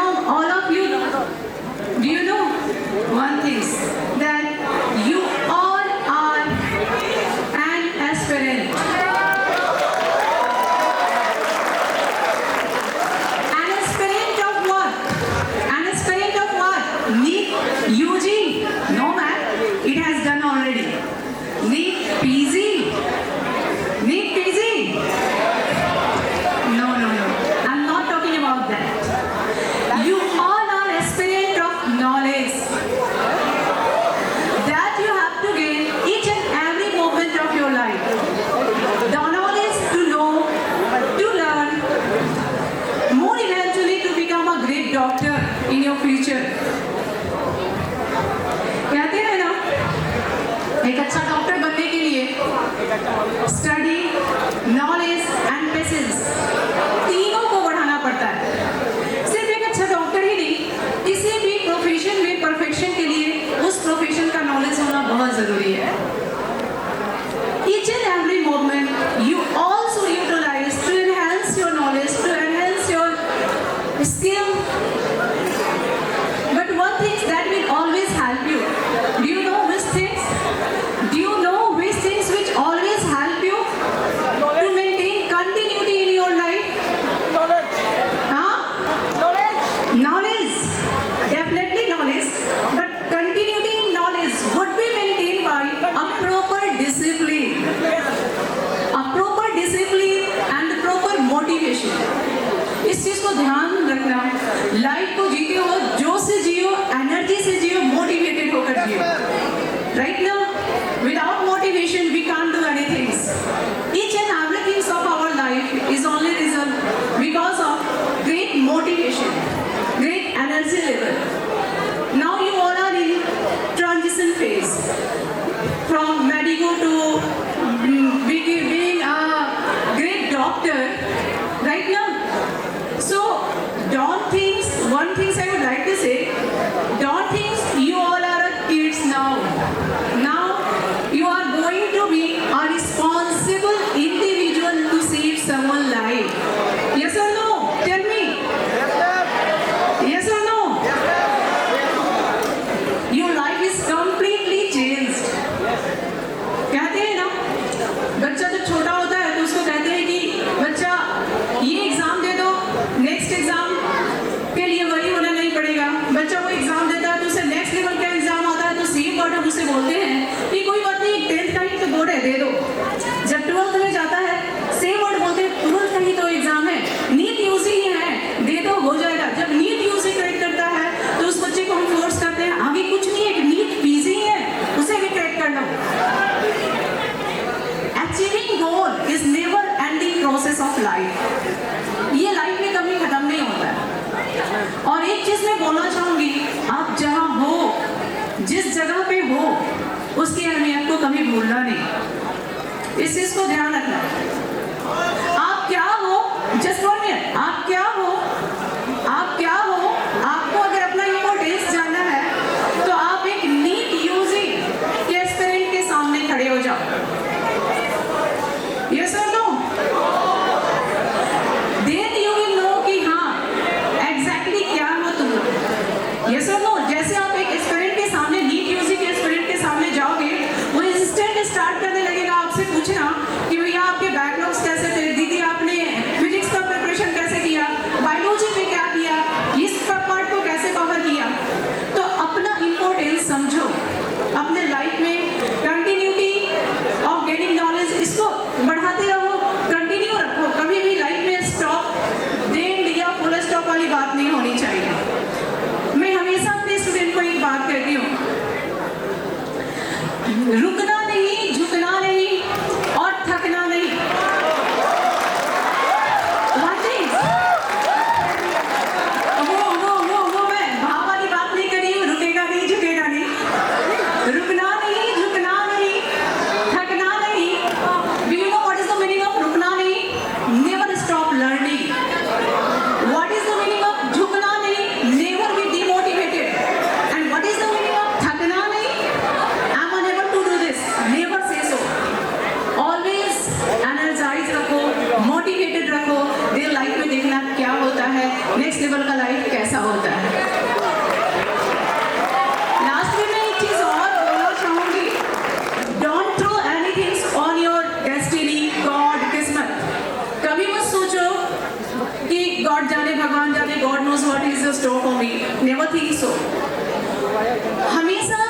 among all of you, do you know one thing? That you all are an aspirant. An aspirant of what? An aspirant of what? NEET UG? No man, it has done already. NEET PG? NEET PG? No, no, no. I'm not talking about that. You all are aspirant of knowledge that you have to gain each and every moment of your life. The knowledge to know, to learn, more eventually to become a great doctor in your future. कहते हैं ना, एक अच्छा doctor बनने के लिए study, knowledge and patience तीनों को बढ़ाना पड़ता है। सिर्फ एक अच्छा डॉक्टर ही नहीं, किसी भी प्रोफेशन में परफेक्शन के लिए उस प्रोफेशन का नॉलेज होना बहुत जरूरी है। Each and every moment you also utilize to enhance your knowledge, to enhance your skill. But one thing that will always help you. Do you know which things? Do you know which things which always help you to maintain continuity in your life? Huh? Knowledge. Definitely knowledge. But continuity in knowledge would be maintained by a proper discipline. A proper discipline and proper motivation. इस चीज को ध्यान रखना। Life को जीते हो, जोश से जियो, एनर्जी से जियो, मोटिवेटेड होकर जियो। Right now, without motivation, we can't do anything. Each and everything of our life is only result because of great motivation, great energy level. Now you all are in transition phase from medical to being a great doctor. Right now, so don't think. One thing I would like to say, don't think you all are kids now. Now you are going to be a responsible individual to save someone's life. Yes or no? Tell me. Yes or no? Your life is completely changed. कहते हैं ना, बच्चा जब छोटा होता है तो उसको कहते हैं कि बच्चा ये एग्जाम दे दो, नेक्स्ट एग्जाम के लिए वही होना नहीं पड़ेगा। बच्चा वो एग्जाम देता है तो उसे नेक्स्ट लेवल का एग्जाम आता है तो सेम वर्ड हम उसे बोलते हैं कि कोई बात नहीं, 10th का ही तो बोर्ड है, दे दो। जब 12th में जाता है सेम वर्ड बोलते हैं, 12th का ही तो एग्जाम है, नीट यूजी ही है, दे दो, हो जाएगा। जब नीट यूजी क्रैक करता है तो उस बच्चे को हम फोर्स करते हैं, आगे कुछ नहीं है, नीट पीजी ही है, उसे भी क्रैक कर लो। Achieving goal is never ending process of life. ये लाइफ में कभी खत्म नहीं होता है। और एक चीज मैं बोलना चाहूंगी, आप जहां हो, जिस जगह पे हो, उसकी अहमियत को कभी भूलना नहीं। इस चीज को ध्यान रखना। आप क्या हो, जस्ट 1 मिनट, आप क्या हो, आप क्या हो, आपको अगर अपना इम्पोर्टेंस जानना है तो आप एक नीट यूजी के एस्पिरेंट के सामने खड़े हो जाओ। यस और no? Then you will know कि हाँ एग्जैक्टली क्या हो तुम। यस और नो? जैसे आप एक एस्पिरेंट के सामने, नीट यूजी के एस्पिरेंट के सामने जाओगे, वो इंस्टेंट स्टार्ट करने लगेगा आपसे पूछना कि भैया आपके बैकलॉग्स कैसे थे, दीदी आपने फिजिक्स का प्रिपरेशन लेवल का लाइफ कैसा होता है। लास्ट में मैं एक चीज और बोलना चाहूंगी, don't throw anything on your destiny, God, किस्मत। कभी मत सोचो कि गॉड जाने, भगवान जाने, God knows what is the store for me, never think so. हमेशा